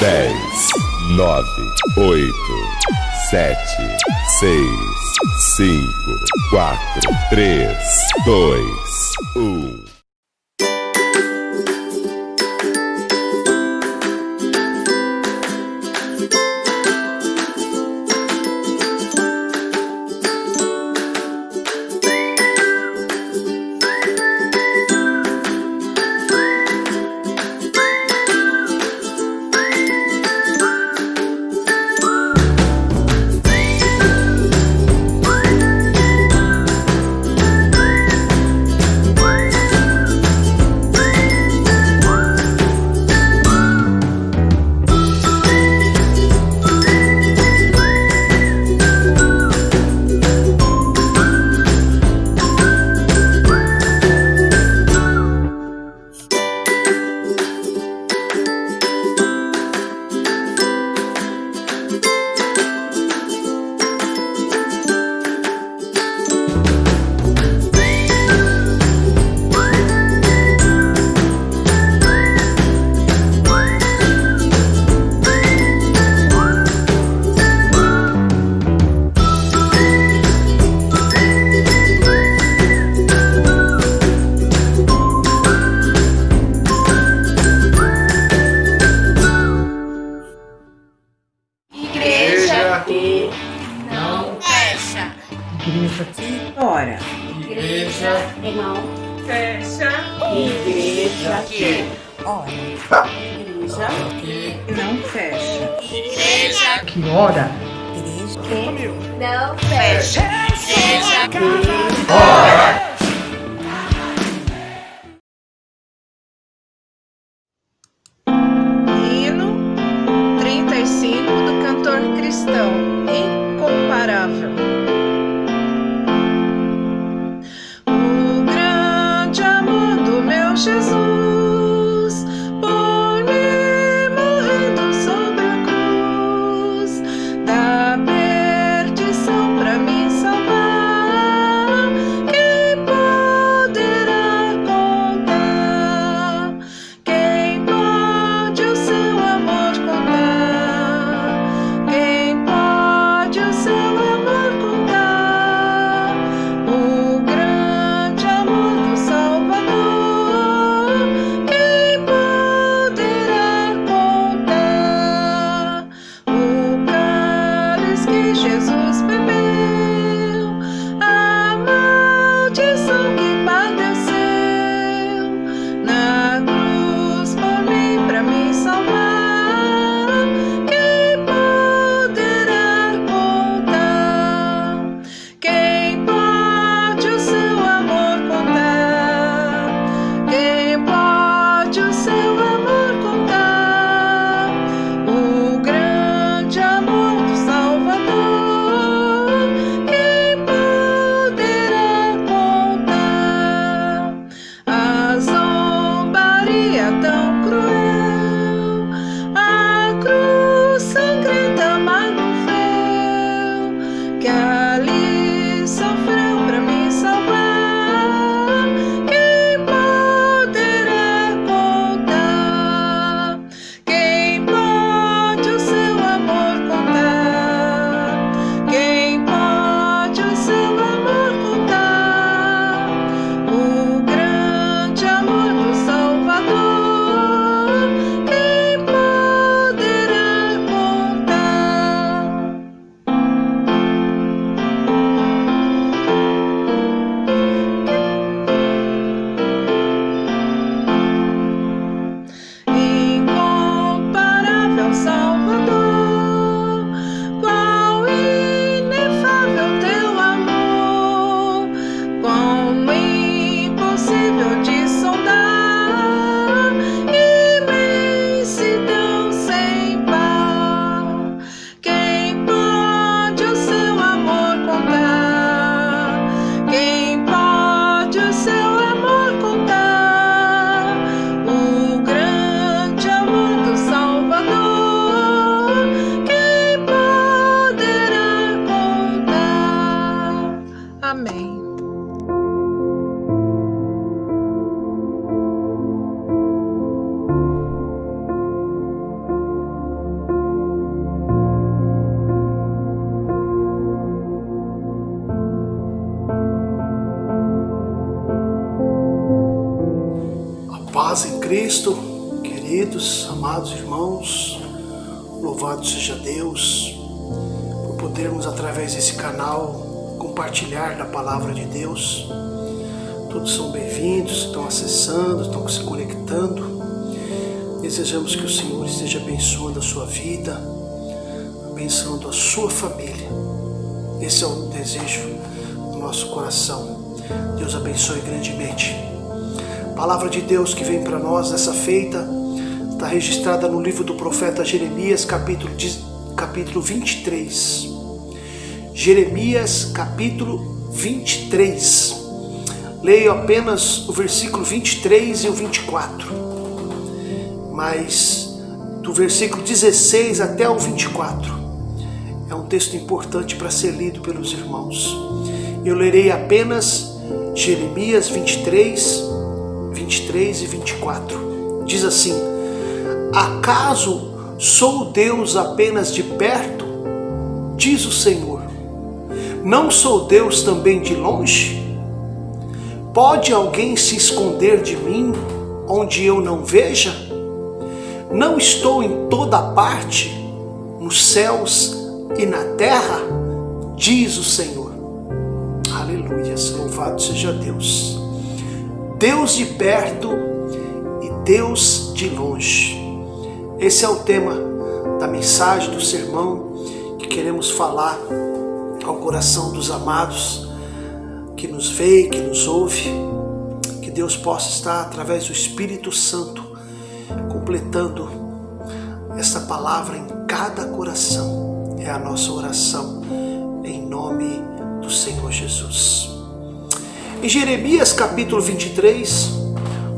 10, 9, 8, 7, 6, 5, 4, 3, 2, 1. Que não fecha. Igreja que ora. Igreja que não fecha. Igreja Que ora. igreja Que não fecha. igreja Que ora. que não fecha. Igreja que Ora. Hino 35 do cantor cristão, incomparável. O grande amor do meu Jesus, por mim morrendo sobre a cruz, da perdição pra me salvar. Quem poderá contar? Quem pode o seu amor contar? Quem pode o seu amor contar? O grande amor do Salvador, quem poderá contar? O cálice que Jesus bebeu, a maldição que padeceu na cruz por mim, pra me salvar. Quem poderá contar? Quem pode o seu amor contar? Quem pode o seu amor contar? O grande amor do Salvador, quem poderá contar? A zombaria tão cruel, a cruz sangrenta, amargo fel, que ali sofreu pra me salvar. Quem poderá contar? Quem pode o seu amor contar? Quem pode o seu amor contar? O grande amor do Salvador, Cristo, queridos, amados irmãos, louvado seja Deus por podermos através desse canal compartilhar da palavra de Deus. Todos são bem-vindos, estão acessando, estão se conectando. Desejamos que o Senhor esteja abençoando a sua vida, abençoando a sua família. Esse é o desejo do nosso coração. Deus abençoe grandemente. A palavra de Deus que vem para nós nessa feita está registrada no livro do profeta Jeremias, capítulo 23. Jeremias, capítulo 23. Leio apenas o versículo 23 e o 24. Mas do versículo 16 até o 24 é um texto importante para ser lido pelos irmãos. Eu lerei apenas Jeremias 23 e 24. Diz assim: acaso sou Deus apenas de perto? Diz o Senhor. Não sou Deus também de longe? Pode alguém se esconder de mim onde eu não veja? Não estou em toda parte, nos céus e na terra? Diz o Senhor. Aleluia, louvado seja Deus. Deus de perto e Deus de longe. Esse é o tema da mensagem, do sermão que queremos falar ao coração dos amados que nos vê, que nos ouve. Que Deus possa estar, através do Espírito Santo, completando esta palavra em cada coração. É a nossa oração, em nome do Senhor Jesus. Em Jeremias capítulo 23,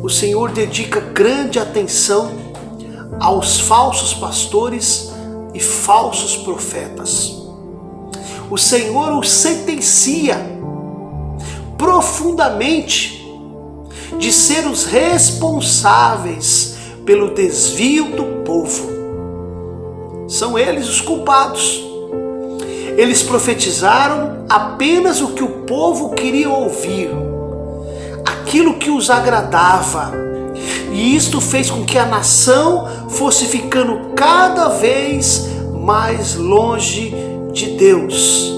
o Senhor dedica grande atenção aos falsos pastores e falsos profetas. O Senhor os sentencia profundamente de ser os responsáveis pelo desvio do povo. São eles os culpados. Eles profetizaram apenas o que o povo queria ouvir, aquilo que os agradava, e isto fez com que a nação fosse ficando cada vez mais longe de Deus,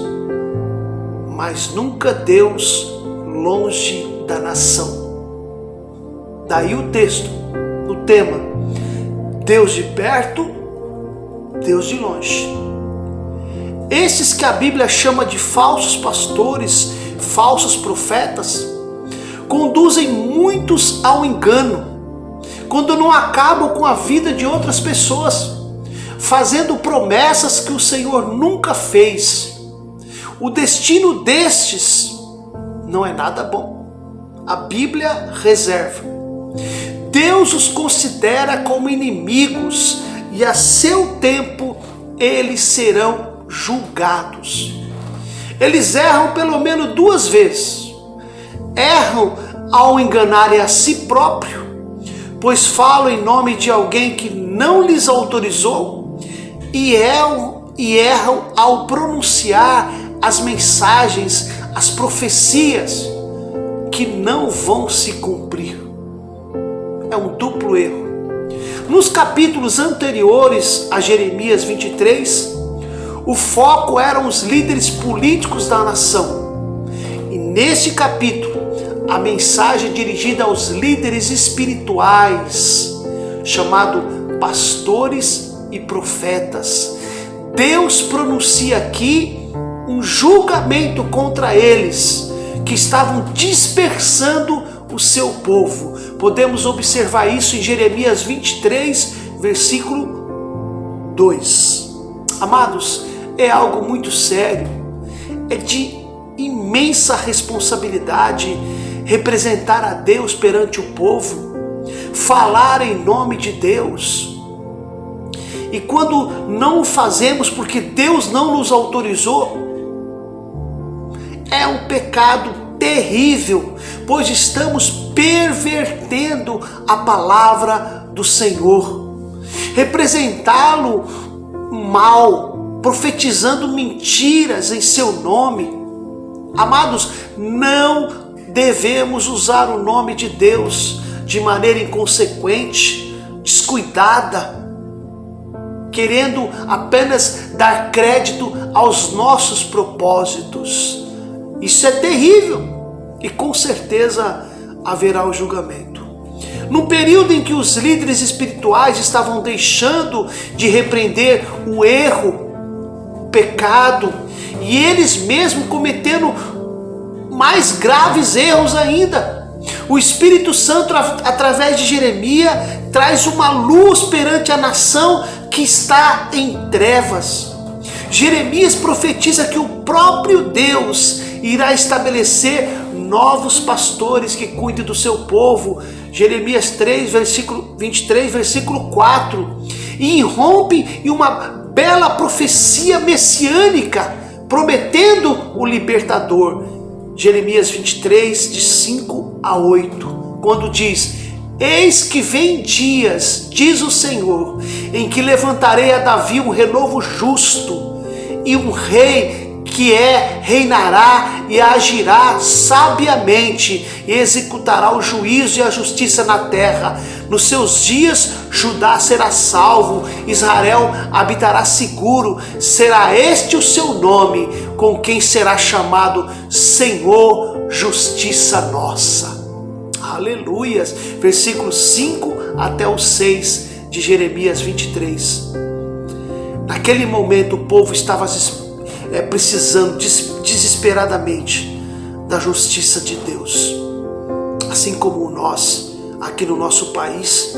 mas nunca Deus longe da nação. Daí o texto, o tema: Deus de perto, Deus de longe. Esses que a Bíblia chama de falsos pastores, falsos profetas, conduzem muitos ao engano, quando não acabam com a vida de outras pessoas, fazendo promessas que o Senhor nunca fez. O destino destes não é nada bom. A Bíblia reserva. Deus os considera como inimigos e a seu tempo eles serão julgados. Eles erram pelo menos 2 vezes. Erram ao enganarem a si próprio, pois falam em nome de alguém que não lhes autorizou, e erram ao pronunciar as mensagens, as profecias que não vão se cumprir. É um duplo erro. Nos capítulos anteriores a Jeremias 23, o foco eram os líderes políticos da nação. E neste capítulo, a mensagem é dirigida aos líderes espirituais, chamado pastores e profetas. Deus pronuncia aqui um julgamento contra eles, que estavam dispersando o seu povo. Podemos observar isso em Jeremias 23, versículo 2. Amados, é algo muito sério, é de imensa responsabilidade representar a Deus perante o povo, falar em nome de Deus. E quando não o fazemos porque Deus não nos autorizou, é um pecado terrível, pois estamos pervertendo a palavra do Senhor. Representá-lo mal, profetizando mentiras em seu nome. Amados, não devemos usar o nome de Deus de maneira inconsequente, descuidada, querendo apenas dar crédito aos nossos propósitos. Isso é terrível e com certeza haverá o julgamento. No período em que os líderes espirituais estavam deixando de repreender o erro, o pecado, e eles mesmos cometendo mais graves erros ainda, o Espírito Santo, através de Jeremias, traz uma luz perante a nação que está em trevas. Jeremias profetiza que o próprio Deus irá estabelecer novos pastores que cuidem do seu povo. Jeremias 3, versículo 23, versículo 4. E irrompe em uma bela profecia messiânica, prometendo o libertador. Jeremias 23, de 5 a 8, quando diz: eis que vem dias, diz o Senhor, em que levantarei a Davi um renovo justo, e um rei que reinará e agirá sabiamente, e executará o juízo e a justiça na terra. Nos seus dias Judá será salvo, Israel habitará seguro. Será este o seu nome, com quem será chamado Senhor, justiça nossa. Aleluias. Versículos 5 até o 6 de Jeremias 23. Naquele momento o povo estava precisando desesperadamente da justiça de Deus. Assim como nós, aqui no nosso país,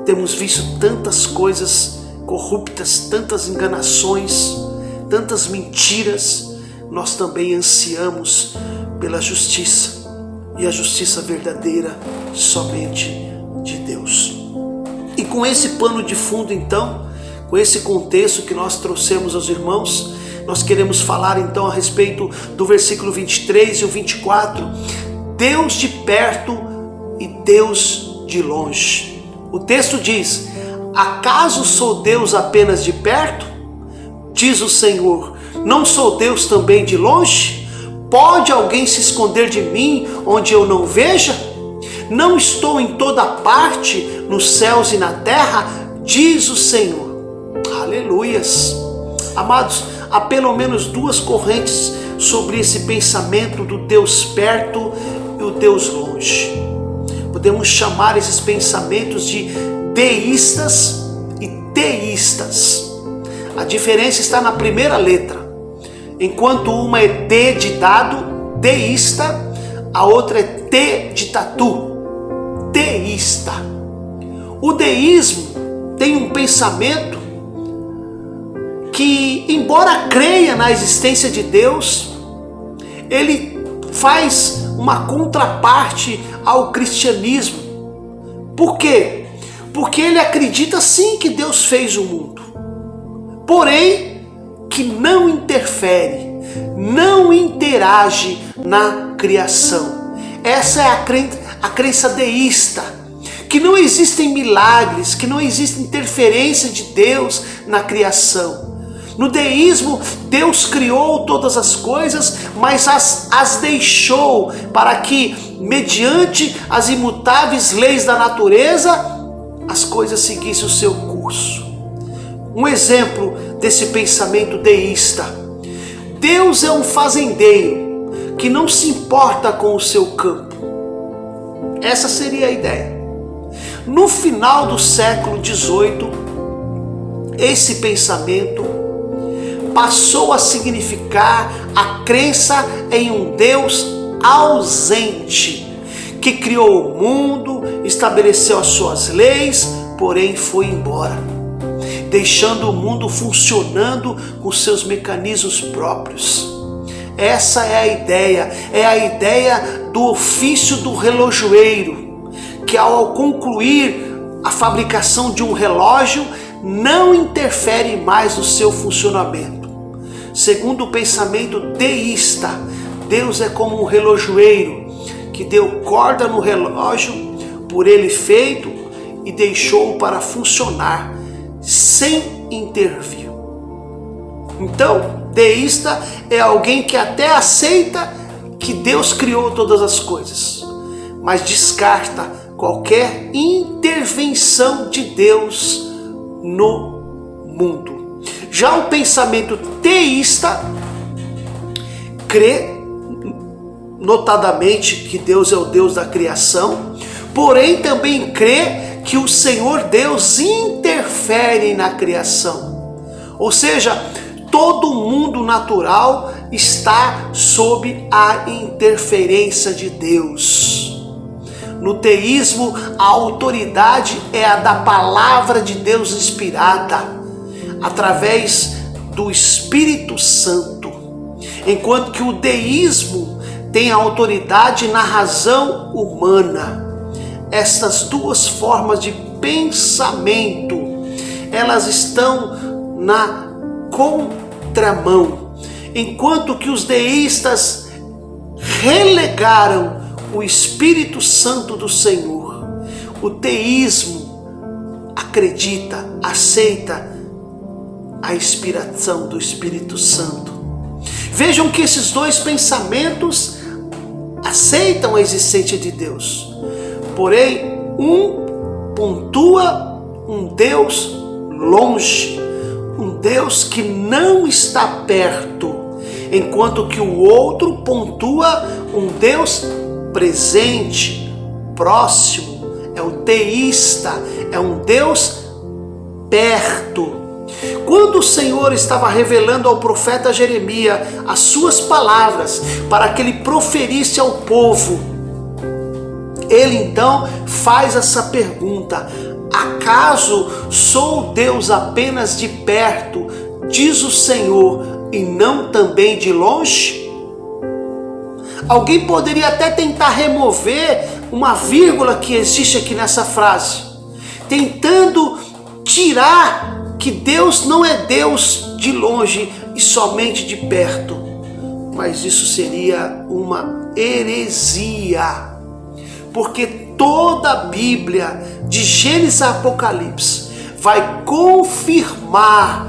temos visto tantas coisas corruptas, tantas enganações, tantas mentiras. Nós também ansiamos pela justiça, e a justiça verdadeira somente de Deus. E com esse pano de fundo, então, com esse contexto que nós trouxemos aos irmãos, nós queremos falar então a respeito do versículo 23 e o 24. Deus de perto e Deus de longe. O texto diz: acaso sou Deus apenas de perto? Diz o Senhor, não sou Deus também de longe? Pode alguém se esconder de mim onde eu não veja? Não estou em toda parte, nos céus e na terra? Diz o Senhor. Aleluias. Amados, há pelo menos duas correntes sobre esse pensamento do Deus perto e o Deus longe. Podemos chamar esses pensamentos de deístas e teístas. A diferença está na primeira letra. Enquanto uma é D de dado, deísta, a outra é T de tatu, teísta. O deísmo tem um pensamento que, embora creia na existência de Deus, ele faz uma contraparte ao cristianismo. Por quê? Porque ele acredita sim que Deus fez o mundo, porém que não interfere, não interage na criação. Essa é a crença deísta, que não existem milagres, que não existe interferência de Deus na criação. No deísmo, Deus criou todas as coisas, mas as deixou para que, mediante as imutáveis leis da natureza, as coisas seguissem o seu curso. Um exemplo desse pensamento deísta: Deus é um fazendeiro que não se importa com o seu campo. Essa seria a ideia. No final do século XVIII, esse pensamento passou a significar a crença em um Deus ausente, que criou o mundo, estabeleceu as suas leis, porém foi embora, deixando o mundo funcionando com seus mecanismos próprios. Essa é a ideia do ofício do relojoeiro, que ao concluir a fabricação de um relógio, não interfere mais no seu funcionamento. Segundo o pensamento deísta, Deus é como um relojoeiro que deu corda no relógio, por ele feito, e deixou para funcionar sem intervir. Então, deísta é alguém que até aceita que Deus criou todas as coisas, mas descarta qualquer intervenção de Deus no mundo. Já o pensamento teísta crê notadamente que Deus é o Deus da criação, porém também crê que o Senhor Deus interfere na criação. Ou seja, todo o mundo natural está sob a interferência de Deus. No teísmo, a autoridade é a da palavra de Deus inspirada, através do Espírito Santo. Enquanto que o deísmo tem a autoridade na razão humana. Estas duas formas de pensamento, elas estão na contramão. Enquanto que os deístas relegaram o Espírito Santo do Senhor, o teísmo acredita, aceita a inspiração do Espírito Santo. Vejam que esses dois pensamentos aceitam a existência de Deus, porém um pontua um Deus longe, um Deus que não está perto, enquanto que o outro pontua um Deus presente, próximo. É o teísta, é um Deus perto. Quando o Senhor estava revelando ao profeta Jeremias as suas palavras para que ele proferisse ao povo, ele então faz essa pergunta: acaso sou Deus apenas de perto, diz o Senhor, e não também de longe? Alguém poderia até tentar remover uma vírgula que existe aqui nessa frase, tentando tirar que Deus não é Deus de longe e somente de perto. Mas isso seria uma heresia, porque toda a Bíblia, de Gênesis a Apocalipse, vai confirmar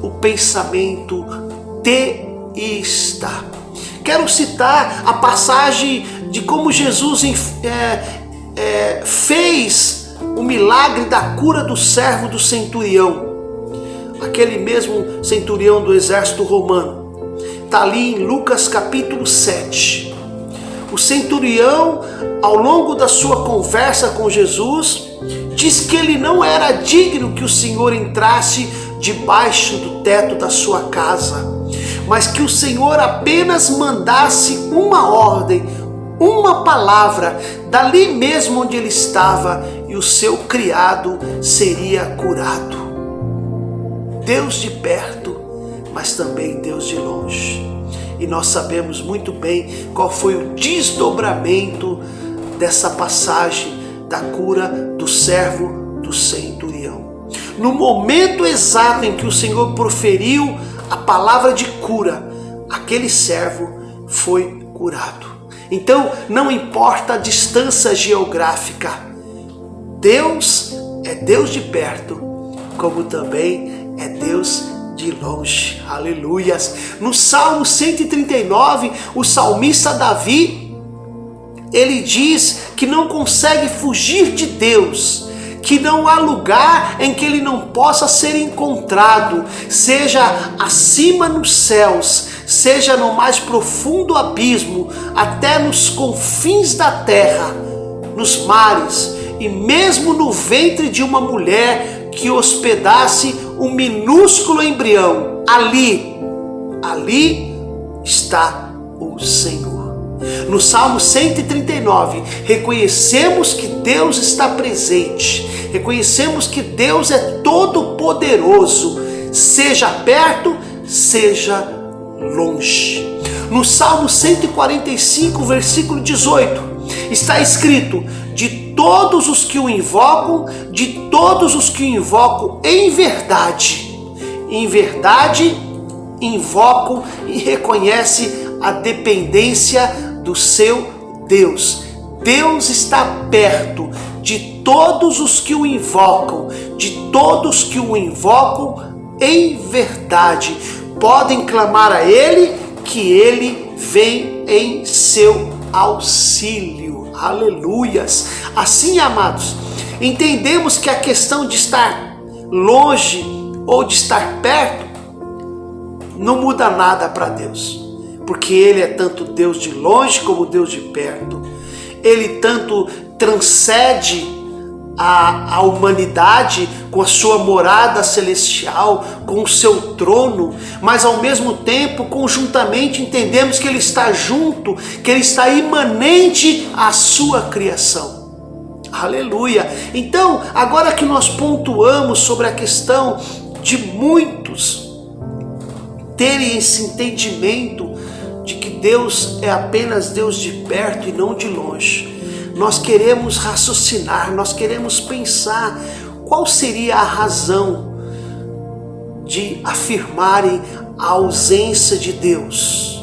o pensamento teísta. Quero citar a passagem de como Jesus fez o milagre da cura do servo do centurião, aquele mesmo centurião do exército romano. Está ali em Lucas capítulo 7. O centurião, ao longo da sua conversa com Jesus, diz que ele não era digno que o Senhor entrasse debaixo do teto da sua casa, mas que o Senhor apenas mandasse uma ordem, uma palavra, dali mesmo onde ele estava, e o seu criado seria curado. Deus de perto, mas também Deus de longe. E nós sabemos muito bem qual foi o desdobramento dessa passagem da cura do servo do centurião. No momento exato em que o Senhor proferiu a palavra de cura, aquele servo foi curado. Então, não importa a distância geográfica, Deus é Deus de perto, como também é Deus de longe. Aleluias! No Salmo 139, o salmista Davi, ele diz que não consegue fugir de Deus, que não há lugar em que ele não possa ser encontrado, seja acima nos céus, seja no mais profundo abismo, até nos confins da terra, nos mares, e mesmo no ventre de uma mulher que hospedasse um minúsculo embrião, ali está o Senhor. No Salmo 139, reconhecemos que Deus está presente, reconhecemos que Deus é todo poderoso, seja perto, seja longe. No Salmo 145, versículo 18, está escrito: de todos os que o invocam, de todos os que o invocam em verdade, invocam e reconhecem a dependência do seu Deus. Deus está perto de todos os que o invocam, de todos que o invocam em verdade. Podem clamar a Ele, que Ele vem em seu auxílio. Aleluias. Assim, amados, entendemos que a questão de estar longe ou de estar perto não muda nada para Deus, porque Ele é tanto Deus de longe como Deus de perto. Ele tanto transcende a humanidade com a sua morada celestial, com o seu trono, mas ao mesmo tempo, conjuntamente, entendemos que Ele está junto, que Ele está imanente à sua criação. Aleluia! Então, agora que nós pontuamos sobre a questão de muitos terem esse entendimento de que Deus é apenas Deus de perto e não de longe, nós queremos raciocinar, nós queremos pensar qual seria a razão de afirmarem a ausência de Deus.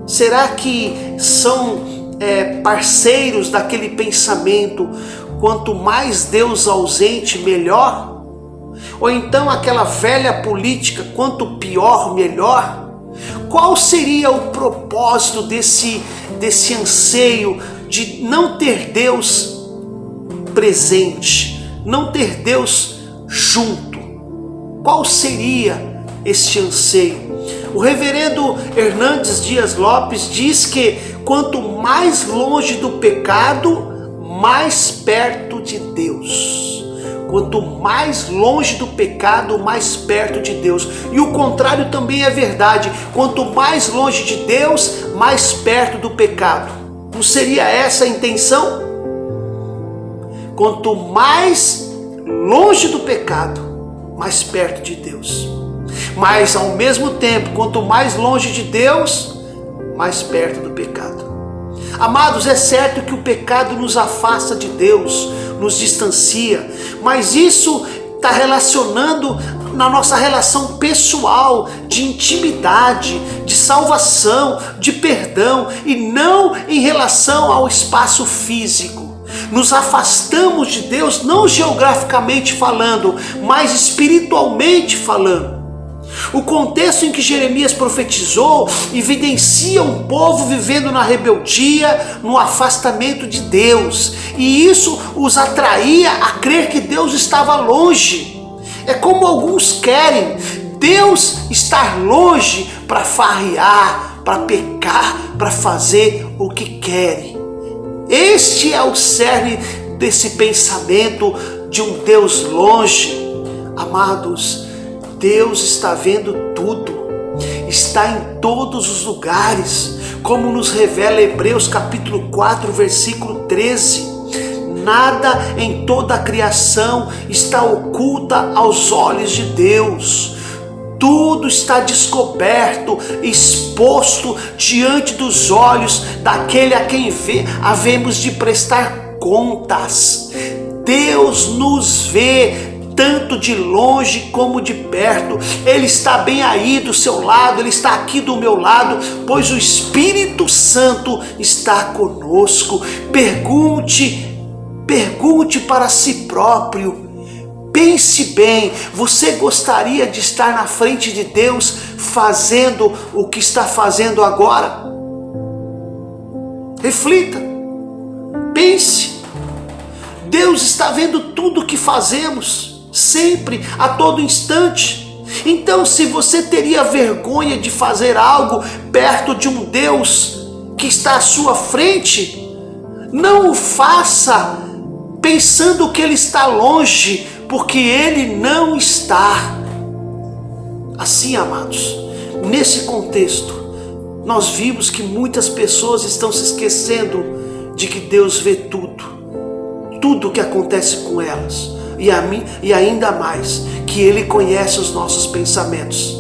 Será que são parceiros daquele pensamento, quanto mais Deus ausente, melhor? Ou então aquela velha política, quanto pior, melhor? Qual seria o propósito desse anseio de não ter Deus presente, não ter Deus junto? Qual seria este anseio? O reverendo Hernandes Dias Lopes diz que quanto mais longe do pecado, mais perto de Deus. Quanto mais longe do pecado, mais perto de Deus. E o contrário também é verdade. Quanto mais longe de Deus, mais perto do pecado. Não seria essa a intenção? Quanto mais longe do pecado, mais perto de Deus. Mas ao mesmo tempo, quanto mais longe de Deus, mais perto do pecado. Amados, é certo que o pecado nos afasta de Deus, nos distancia, mas isso está relacionando na nossa relação pessoal, de intimidade, de salvação, de perdão, e não em relação ao espaço físico. Nos afastamos de Deus não geograficamente falando, mas espiritualmente falando. O contexto em que Jeremias profetizou evidencia um povo vivendo na rebeldia, no afastamento de Deus, e isso os atraía a crer que Deus estava longe. É como alguns querem Deus estar longe para farrear, para pecar, para fazer o que querem. Este é o cerne desse pensamento de um Deus longe. Amados, Deus está vendo tudo, está em todos os lugares, como nos revela Hebreus capítulo 4, versículo 13. Nada em toda a criação está oculta aos olhos de Deus. Tudo está descoberto, exposto diante dos olhos daquele a quem havemos de prestar contas. Deus nos vê tanto de longe como de perto. Ele está bem aí do seu lado, Ele está aqui do meu lado, pois o Espírito Santo está conosco. Pergunte para si próprio, pense bem, você gostaria de estar na frente de Deus fazendo o que está fazendo agora? Reflita, pense. Deus está vendo tudo o que fazemos, sempre, a todo instante. Então, se você teria vergonha de fazer algo perto de um Deus que está à sua frente, não o faça pensando que Ele está longe, porque Ele não está. Assim, amados, nesse contexto, nós vimos que muitas pessoas estão se esquecendo de que Deus vê tudo o que acontece com elas, e ainda mais, que Ele conhece os nossos pensamentos.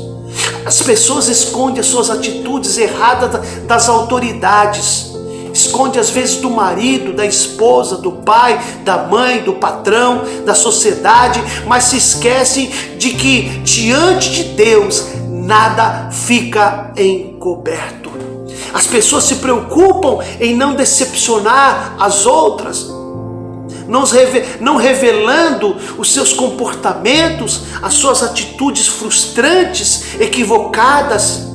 As pessoas escondem as suas atitudes erradas das autoridades, esconde às vezes do marido, da esposa, do pai, da mãe, do patrão, da sociedade, mas se esquecem de que diante de Deus nada fica encoberto. As pessoas se preocupam em não decepcionar as outras, não revelando os seus comportamentos, as suas atitudes frustrantes, equivocadas,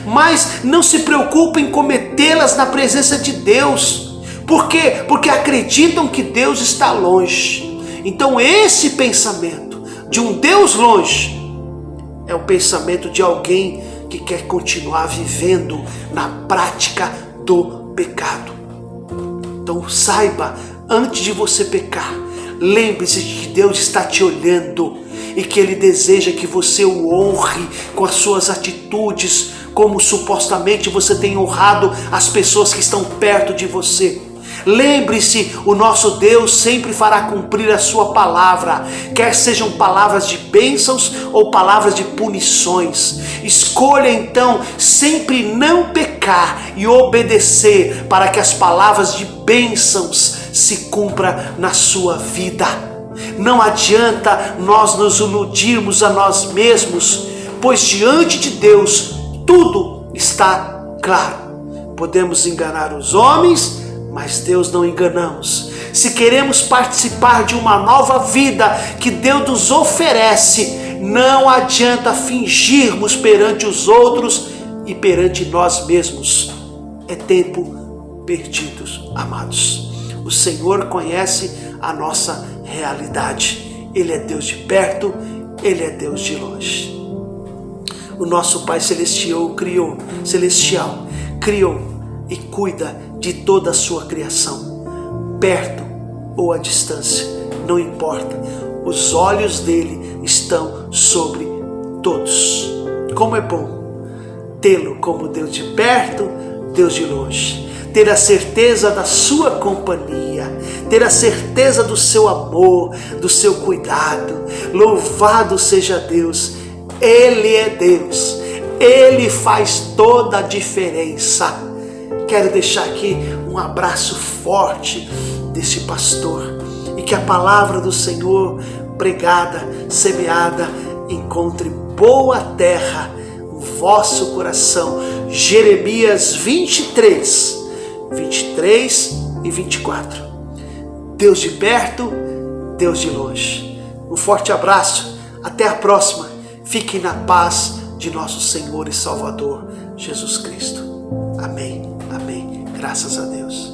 mas não se preocupa em cometê-las na presença de Deus, Por quê? Porque acreditam que Deus está longe. Então esse pensamento de um Deus longe é o pensamento de alguém que quer continuar vivendo na prática do pecado. Então saiba, antes de você pecar, lembre-se de que Deus está te olhando e que Ele deseja que você o honre com as suas atitudes, como supostamente você tem honrado as pessoas que estão perto de você. Lembre-se, o nosso Deus sempre fará cumprir a sua palavra, quer sejam palavras de bênçãos ou palavras de punições. Escolha então sempre não pecar e obedecer, para que as palavras de bênçãos se cumpram na sua vida. Não adianta nós nos iludirmos a nós mesmos, pois diante de Deus tudo está claro. Podemos enganar os homens, mas Deus não enganamos. Se queremos participar de uma nova vida que Deus nos oferece, não adianta fingirmos perante os outros e perante nós mesmos. É tempo perdido, amados. O Senhor conhece a nossa realidade. Ele é Deus de perto, Ele é Deus de longe. O nosso Pai Celestial criou e cuida de toda a sua criação, perto ou à distância, não importa, os olhos dele estão sobre todos. Como é bom tê-lo como Deus de perto, Deus de longe, ter a certeza da sua companhia, ter a certeza do seu amor, do seu cuidado. Louvado seja Deus, Ele é Deus, Ele faz toda a diferença. Quero deixar aqui um abraço forte desse pastor e que a palavra do Senhor pregada, semeada, encontre boa terra no vosso coração. Jeremias 23 e 24. Deus de perto, Deus de longe. Um forte abraço, até a próxima. Fiquem na paz de nosso Senhor e Salvador Jesus Cristo. Amém. Amém. Graças a Deus.